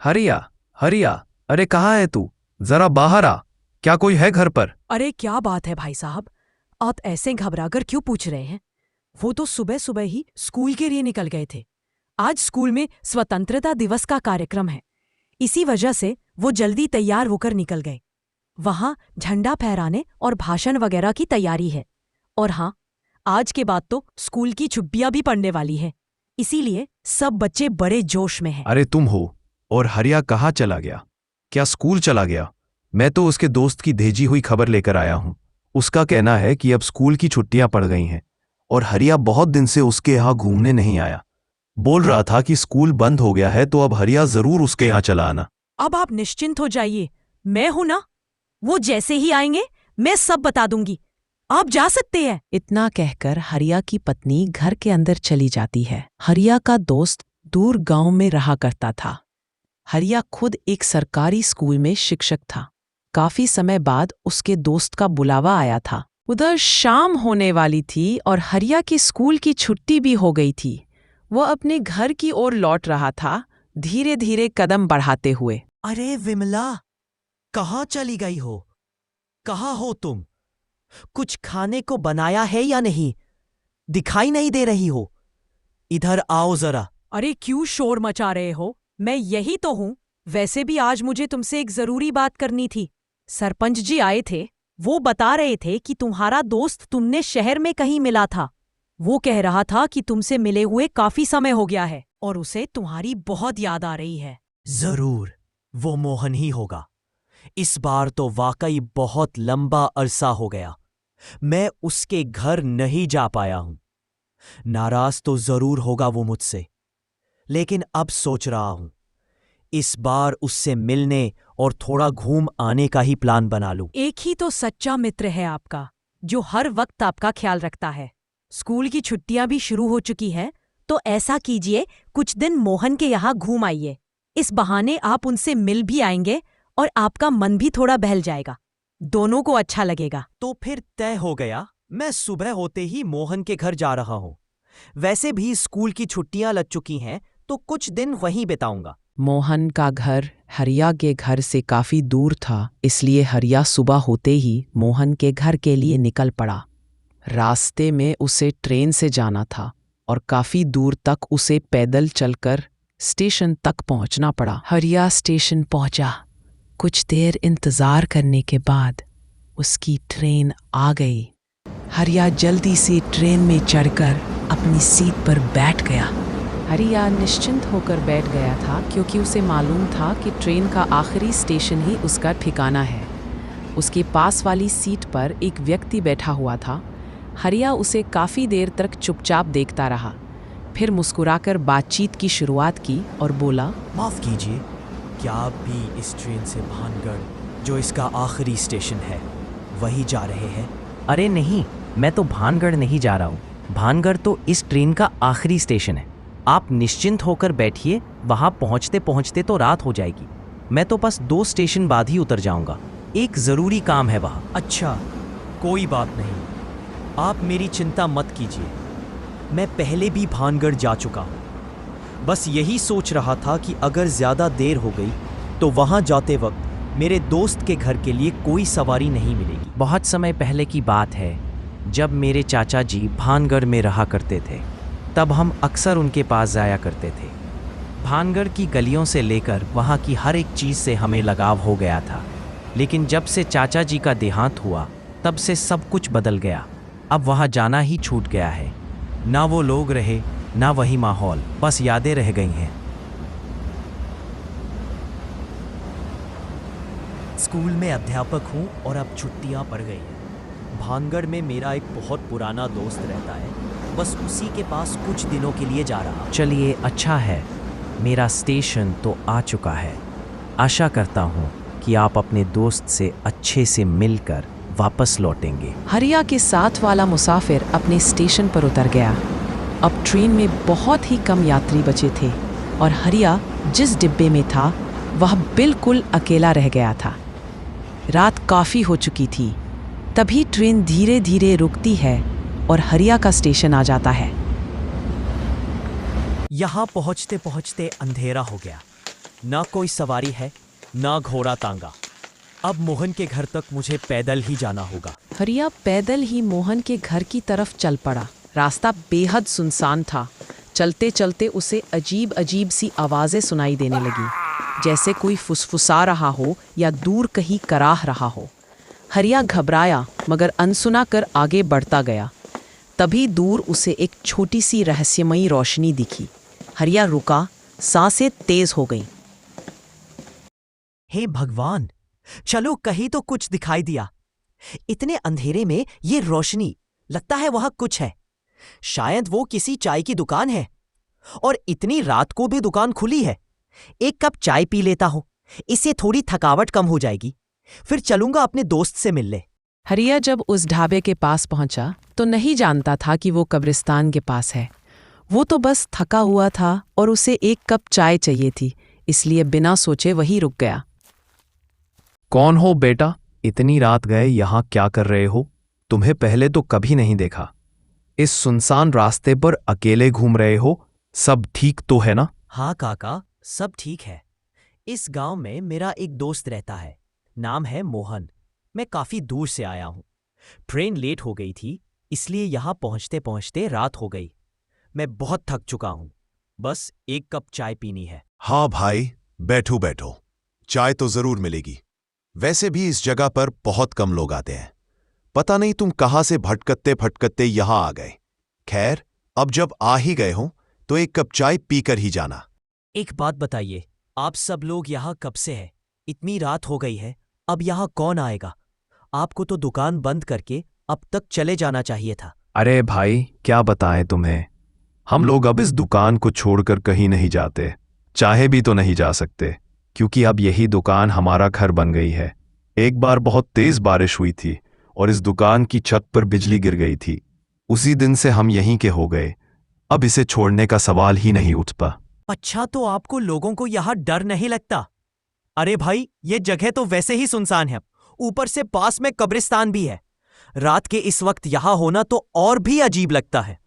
हरिया, हरिया, अरे कहाँ है तू? जरा बाहर आ। क्या कोई है घर पर? अरे क्या बात है भाई साहब, आप ऐसे घबराकर क्यों पूछ रहे हैं? वो तो सुबह सुबह ही स्कूल के लिए निकल गए थे। आज स्कूल में स्वतंत्रता दिवस का कार्यक्रम है, इसी वजह से वो जल्दी तैयार होकर निकल गए। वहां झंडा फहराने और भाषण वगैरह की तैयारी है। और हाँ, आज के बाद तो स्कूल की छुट्टियां भी पड़ने वाली है, इसीलिए सब बच्चे बड़े जोश में हैं। अरे तुम हो? और हरिया कहाँ चला गया? क्या स्कूल चला गया? मैं तो उसके दोस्त की भेजी हुई खबर लेकर आया हूँ। उसका कहना है कि अब स्कूल की छुट्टियां पड़ गई हैं और हरिया बहुत दिन से उसके यहाँ घूमने नहीं आया। बोल रहा था कि स्कूल बंद हो गया है, तो अब हरिया जरूर उसके यहाँ चला आना। अब आप निश्चिंत हो जाइए, मैं हूं ना। वो जैसे ही आएंगे मैं सब बता दूंगी, आप जा सकते हैं। इतना कहकर हरिया की पत्नी घर के अंदर चली जाती है। हरिया का दोस्त दूर गांव में रहा करता था। हरिया खुद एक सरकारी स्कूल में शिक्षक था। काफी समय बाद उसके दोस्त का बुलावा आया था। उधर शाम होने वाली थी और हरिया की स्कूल की छुट्टी भी हो गई थी। वह अपने घर की ओर लौट रहा था, धीरे धीरे कदम बढ़ाते हुए। अरे विमला, कहाँ चली गई हो? कहाँ हो तुम? कुछ खाने को बनाया है या नहीं? दिखाई नहीं दे रही हो। इधर आओ जरा। अरे क्यों शोर मचा रहे हो? मैं यही तो हूं। वैसे भी आज मुझे तुमसे एक जरूरी बात करनी थी। सरपंच जी आए थे, वो बता रहे थे कि तुम्हारा दोस्त तुमने शहर में कहीं मिला था। वो कह रहा था कि तुमसे मिले हुए काफी समय हो गया है और उसे तुम्हारी बहुत याद आ रही है। जरूर, वो मोहन ही होगा। इस बार तो वाकई बहुत लंबा अरसा हो गया मैं उसके घर नहीं जा पाया हूं। नाराज तो जरूर होगा वो मुझसे, लेकिन अब सोच रहा हूं इस बार उससे मिलने और थोड़ा घूम आने का ही प्लान बना लूं। एक ही तो सच्चा मित्र है आपका, जो हर वक्त आपका ख्याल रखता है। स्कूल की छुट्टियां भी शुरू हो चुकी हैं, तो ऐसा कीजिए, कुछ दिन मोहन के यहाँ घूम आइए। इस बहाने आप उनसे मिल भी आएंगे और आपका मन भी थोड़ा बहल जाएगा। दोनों को अच्छा लगेगा। तो फिर तय हो गया, मैं सुबह होते ही मोहन के घर जा रहा हूं। वैसे भी स्कूल की छुट्टियां लग चुकी हैं, तो कुछ दिन वहीं बिताऊंगा। मोहन का घर हरिया के घर से काफी दूर था, इसलिए हरिया सुबह होते ही मोहन के घर के लिए निकल पड़ा। रास्ते में उसे ट्रेन से जाना था और काफी दूर तक उसे पैदल चलकर स्टेशन तक पहुंचना पड़ा। हरिया स्टेशन पहुंचा। कुछ देर इंतजार करने के बाद उसकी ट्रेन आ गई। हरिया जल्दी से ट्रेन में चढ़कर अपनी सीट पर बैठ गया। हरिया निश्चिंत होकर बैठ गया था, क्योंकि उसे मालूम था कि ट्रेन का आखिरी स्टेशन ही उसका ठिकाना है। उसके पास वाली सीट पर एक व्यक्ति बैठा हुआ था। हरिया उसे काफ़ी देर तक चुपचाप देखता रहा, फिर मुस्कुराकर बातचीत की शुरुआत की और बोला, माफ कीजिए, क्या आप भी इस ट्रेन से भानगढ़, जो इसका आखिरी स्टेशन है, वही जा रहे हैं? अरे नहीं, मैं तो भानगढ़ नहीं जा रहा हूँ। भानगढ़ तो इस ट्रेन का आखिरी स्टेशन है। आप निश्चिंत होकर बैठिए, वहाँ पहुँचते पहुँचते तो रात हो जाएगी। मैं तो बस 2 स्टेशन बाद ही उतर जाऊँगा, एक ज़रूरी काम है वहाँ। अच्छा, कोई बात नहीं, आप मेरी चिंता मत कीजिए। मैं पहले भी भानगढ़ जा चुका हूँ। बस यही सोच रहा था कि अगर ज़्यादा देर हो गई तो वहाँ जाते वक्त मेरे दोस्त के घर के लिए कोई सवारी नहीं मिलेगी। बहुत समय पहले की बात है, जब मेरे चाचा जी भानगढ़ में रहा करते थे, तब हम अक्सर उनके पास जाया करते थे। भानगढ़ की गलियों से लेकर वहाँ की हर एक चीज़ से हमें लगाव हो गया था। लेकिन जब से चाचा जी का देहांत हुआ, तब से सब कुछ बदल गया। अब वहाँ जाना ही छूट गया है। ना वो लोग रहे, ना वही माहौल, बस यादें रह गई हैं। स्कूल में अध्यापक हूँ और अब छुट्टियाँ पड़ गई हैं। भानगढ़ में मेरा एक बहुत पुराना दोस्त रहता है, बस उसी के पास कुछ दिनों के लिए जा रहा हूँ। चलिए, अच्छा है, मेरा स्टेशन तो आ चुका है। आशा करता हूँ कि आप अपने दोस्त से अच्छे से मिलकर वापस लौटेंगे। हरिया के साथ वाला मुसाफिर अपने स्टेशन पर उतर गया। अब ट्रेन में बहुत ही कम यात्री बचे थे और हरिया जिस डिब्बे में था वह बिल्कुल अकेला रह गया था। रात काफ़ी हो चुकी थी। तभी ट्रेन धीरे धीरे रुकती है और हरिया का स्टेशन आ जाता है। यहाँ पहुँचते पहुँचते अंधेरा हो गया। ना कोई सवारी है, ना घोड़ा तांगा। अब मोहन के घर तक मुझे पैदल ही जाना होगा। हरिया पैदल ही मोहन के घर की तरफ चल पड़ा। रास्ता बेहद सुनसान था। चलते चलते उसे अजीब अजीब सी आवाज़ें सुनाई देने लगी, जैसे कोई फुसफुसा रहा हो या दूर कहीं कराह रहा हो। हरिया घबराया मगर अनसुना कर आगे बढ़ता गया। तभी दूर उसे एक छोटी सी रहस्यमयी रोशनी दिखी। हरिया रुका, सांसें तेज हो गईं। हे भगवान, चलो कहीं तो कुछ दिखाई दिया। इतने अंधेरे में ये रोशनी, लगता है वहां कुछ है। शायद वो किसी चाय की दुकान है, और इतनी रात को भी दुकान खुली है। एक कप चाय पी लेता हूं, इससे थोड़ी थकावट कम हो जाएगी। फिर चलूंगा अपने दोस्त से मिलने। हरिया जब उस ढाबे के पास पहुंचा तो नहीं जानता था कि वो कब्रिस्तान के पास है। वो तो बस थका हुआ था और उसे एक कप चाय चाहिए थी, इसलिए बिना सोचे वहीं रुक गया। कौन हो बेटा? इतनी रात गए यहाँ क्या कर रहे हो? तुम्हें पहले तो कभी नहीं देखा। इस सुनसान रास्ते पर अकेले घूम रहे हो? सब ठीक तो है ना? हाँ काका, सब ठीक है। इस गांव में मेरा एक दोस्त रहता है, नाम है मोहन। मैं काफी दूर से आया हूं। ट्रेन लेट हो गई थी, इसलिए यहां पहुंचते पहुंचते रात हो गई। मैं बहुत थक चुका हूं, बस एक कप चाय पीनी है। हाँ भाई, बैठो बैठो, चाय तो जरूर मिलेगी। वैसे भी इस जगह पर बहुत कम लोग आते हैं। पता नहीं तुम कहां से भटकते भटकते यहां आ गए। खैर, अब जब आ ही गए हो तो एक कप चाय पीकर ही जाना। एक बात बताइए, आप सब लोग यहाँ कब से हैं? इतनी रात हो गई है, अब यहाँ कौन आएगा? आपको तो दुकान बंद करके अब तक चले जाना चाहिए था। अरे भाई, क्या बताएं तुम्हें, हम लोग अब इस दुकान को छोड़कर कहीं नहीं जाते, चाहे भी तो नहीं जा सकते, क्योंकि अब यही दुकान हमारा घर बन गई है। एक बार बहुत तेज बारिश हुई थी और इस दुकान की छत पर बिजली गिर गई थी। उसी दिन से हम यहीं के हो गए। अब इसे छोड़ने का सवाल ही नहीं उठता। अच्छा, तो आपको लोगों को यहाँ डर नहीं लगता? अरे भाई, ये जगह तो वैसे ही सुनसान है, ऊपर से पास में कब्रिस्तान भी है। रात के इस वक्त यहाँ होना तो और भी अजीब लगता है।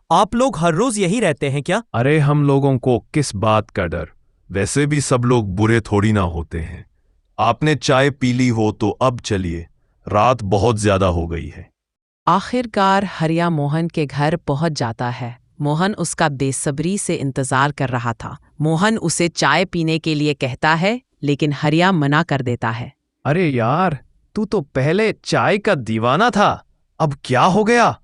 आप लोग हर रोज यही रहते हैं क्या? अरे हम लोगों को किस बात का डर? वैसे भी सब लोग बुरे थोड़ी ना होते हैं। आपने चाय पी ली हो तो अब चलिए, रात बहुत ज्यादा हो गई है। आखिरकार हरिया मोहन के घर पहुंच जाता है। मोहन उसका बेसब्री से इंतजार कर रहा था। मोहन उसे चाय पीने के लिए कहता है, लेकिन हरिया मना कर देता है। अरे यार, तू तो पहले चाय का दीवाना था, अब क्या हो गया?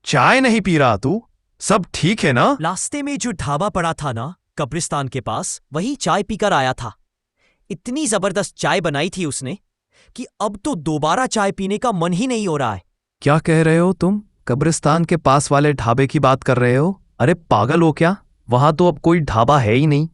चाय नहीं पी रहा तू? सब ठीक है ना? रास्ते में जो ढाबा पड़ा था ना कब्रिस्तान के पास, वही चाय पीकर आया था। इतनी जबरदस्त चाय बनाई थी उसने कि अब तो दोबारा चाय पीने का मन ही नहीं हो रहा है। क्या कह रहे हो तुम? कब्रिस्तान के पास वाले ढाबे की बात कर रहे हो? अरे पागल हो क्या? वहां तो अब कोई ढाबा है ही नहीं।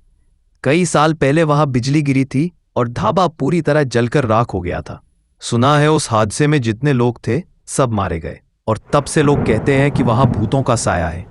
कई साल पहले वहां बिजली गिरी थी और ढाबा पूरी तरह जलकर राख हो गया था। सुना है उस हादसे में जितने लोग थे सब मारे गए, और तब से लोग कहते हैं कि वहां भूतों का साया है।